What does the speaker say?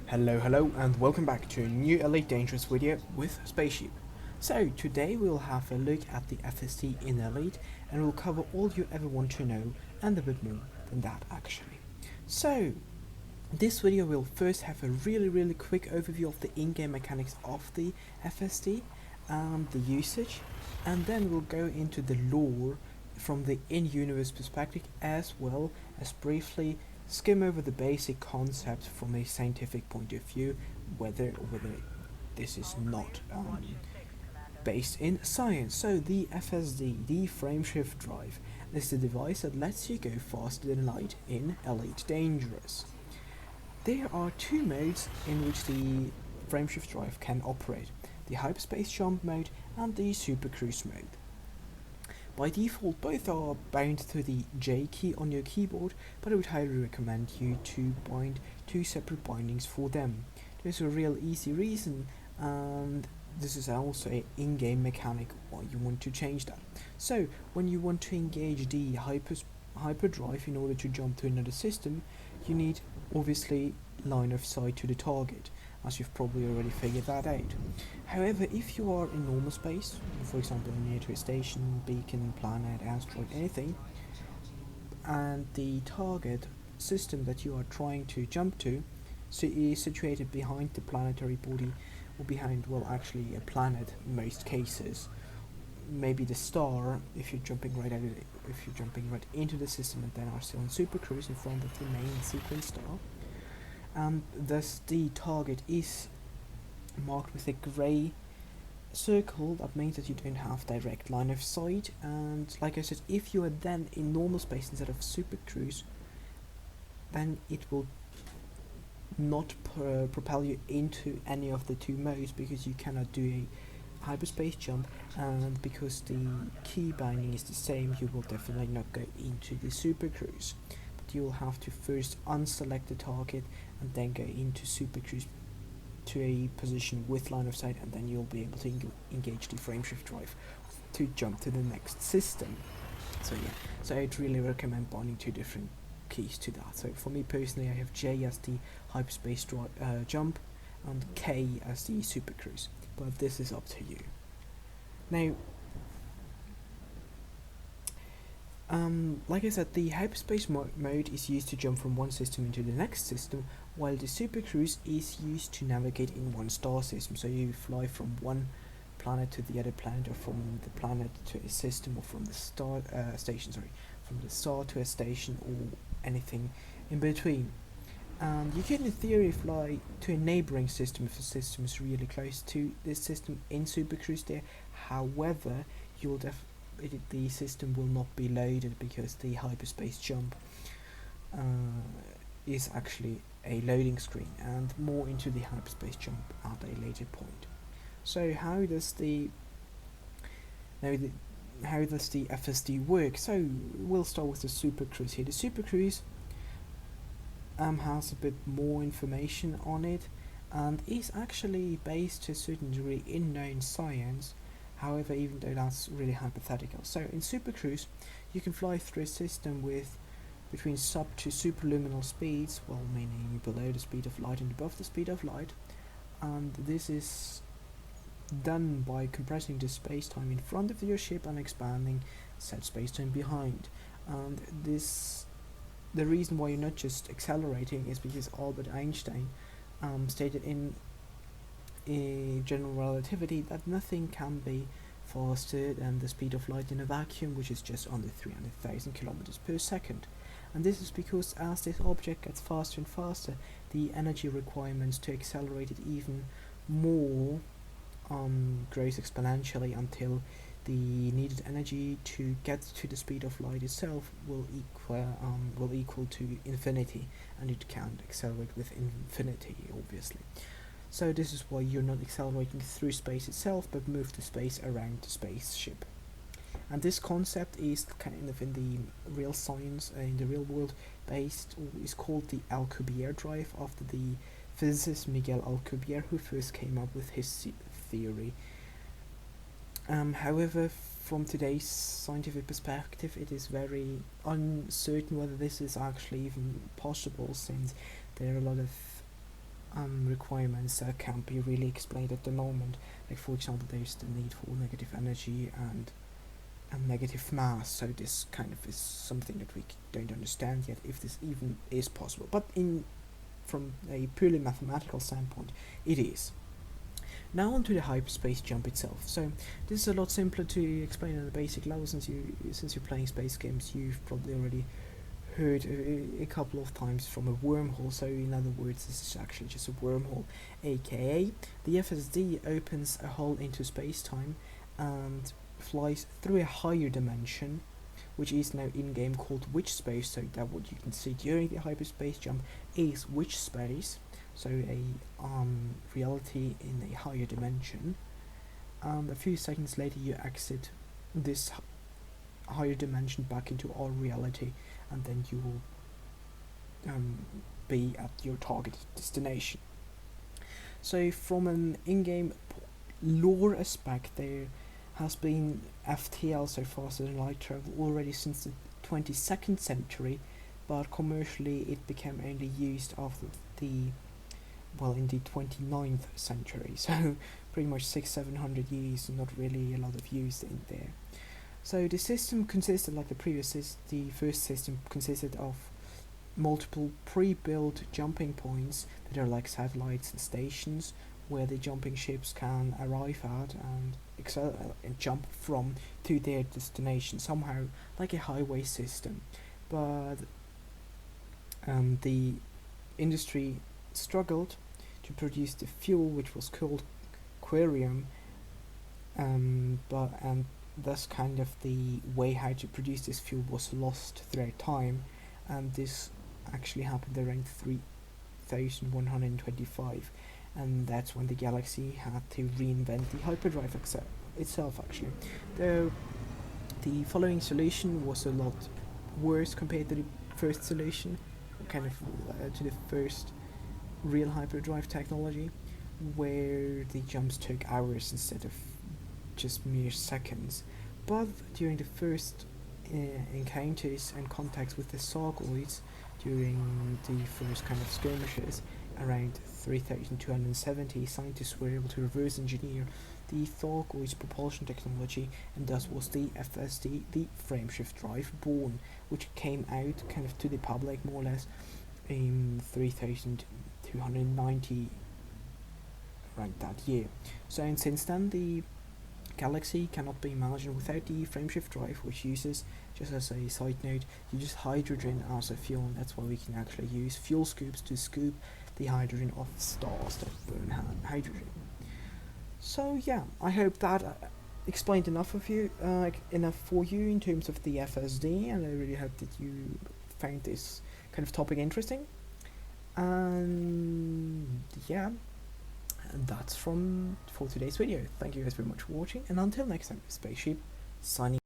Hello and welcome back to a new Elite Dangerous video with Spaceship. So today we'll have a look at the FSD in Elite and we'll cover all you ever want to know and a bit more than that actually. So this video will first have a really quick overview of the in-game mechanics of the FSD and the usage, and then we'll go into the lore from the in-universe perspective, as well as briefly skim over the basic concepts from a scientific point of view, whether this is not based in science. So the FSD, the frameshift drive, is the device that lets you go faster than light in Elite Dangerous. There are two modes in which the frameshift drive can operate: the hyperspace jump mode and the super cruise mode. By default, both are bound to the J key on your keyboard, but I would highly recommend you to bind two separate bindings for them. There's a real easy reason, and this is also an in-game mechanic why you want to change that. So when you want to engage the hyperdrive in order to jump to another system, you need obviously line of sight to the target, as you've probably already figured that out. However, if you are in normal space, for example near to a station, beacon, planet, asteroid, anything, and the target system that you are trying to jump to is situated behind the planetary body, or behind, well, actually a planet in most cases, maybe the star if you're jumping right into the system and then are still in super cruise in front of the main sequence star, and thus the target is marked with a grey circle. That means that you don't have direct line of sight, and like I said, if you are then in normal space instead of super cruise, then it will not propel you into any of the two modes, because you cannot do a hyperspace jump, and because the key binding is the same, you will definitely not go into the super cruise, but you will have to first unselect the target and then go into super cruise to a position with line of sight, and then you'll be able to engage the frameshift drive to jump to the next system. So yeah, so I'd really recommend binding two different keys to that. So for me personally, I have J as the hyperspace jump and K as the super cruise, but this is up to you. Now, like I said, the hyperspace mode is used to jump from one system into the next system, while the super cruise is used to navigate in one star system. So you fly from one planet to the other planet, or from the planet to a system, or from the star from the star to a station, or anything in between. And you can in theory fly to a neighboring system if the system is really close to this system in super cruise there. However, you will the system will not be loaded, because the hyperspace jump is actually a loading screen, and more into the hyperspace jump at a later point. So how does the FSD work? So we'll start with the super cruise here. The super cruise has a bit more information on it, and is actually based to a certain degree in known science. However, even though that's really hypothetical. So in super cruise, you can fly through a system with between sub to superluminal speeds, well, meaning below the speed of light and above the speed of light, and this is done by compressing the space-time in front of your ship and expanding said space-time behind. And the reason why you're not just accelerating is because Albert Einstein stated in general relativity that nothing can be faster than the speed of light in a vacuum, which is just under 300,000 kilometers per second. And this is because as this object gets faster and faster, the energy requirements to accelerate it even more grows exponentially, until the needed energy to get to the speed of light itself will equal to infinity, and it can't accelerate with infinity, obviously. So this is why you're not accelerating through space itself, but move the space around the spaceship. And this concept is kind of in the real science, in the real world based, is called the Alcubierre drive, after the physicist Miguel Alcubierre, who first came up with his theory. However, from today's scientific perspective, it is very uncertain whether this is actually even possible, since there are a lot of requirements that can't be really explained at the moment. Like for example, there's the need for negative energy and negative mass. So this kind of is something that we don't understand yet, if this even is possible. But from a purely mathematical standpoint, it is. Now onto the hyperspace jump itself. So this is a lot simpler to explain on a basic level. Since you're playing space games, you've probably already heard a couple of times from a wormhole. So in other words, this is actually just a wormhole, aka the FSD opens a hole into space-time and flies through a higher dimension, which is now in-game called witch space. So that what you can see during the hyperspace jump is witch space, so a reality in a higher dimension, and a few seconds later you exit this higher dimension back into our reality, and then you will be at your target destination. So from an in-game lore aspect, there has been FTL, so faster than light travel, already since the 22nd century, but commercially it became only used after in the 29th century, so pretty much 600-700 years, not really a lot of use in there. So the system consisted, like the first system consisted of multiple pre-built jumping points that are like satellites and stations where the jumping ships can arrive at and jump from to their destination, somehow like a highway system. But the industry struggled to produce the fuel, which was called aquarium, and thus kind of the way how to produce this fuel was lost throughout time, and this actually happened around 3125, and that's when the galaxy had to reinvent the hyperdrive itself actually. Though the following solution was a lot worse compared to the first solution, kind of to the first real hyperdrive technology, where the jumps took hours instead of just mere seconds. But during the first encounters and contacts with the Sargoids, during the first kind of skirmishes around 3270, scientists were able to reverse engineer the Thargoid's propulsion technology, and thus was the FSD, the frameshift drive, born, which came out kind of to the public more or less in 3290 around that year. So and since then the Galaxy cannot be imagined without the frameshift drive, which uses, just as a side note, uses hydrogen as a fuel, and that's why we can actually use fuel scoops to scoop the hydrogen off stars that burn hydrogen. So yeah, I hope that explained enough for you in terms of the FSD, and I really hope that you found this kind of topic interesting. And yeah, that's for today's video. Thank you guys very much for watching, and until next time, Spaceship signing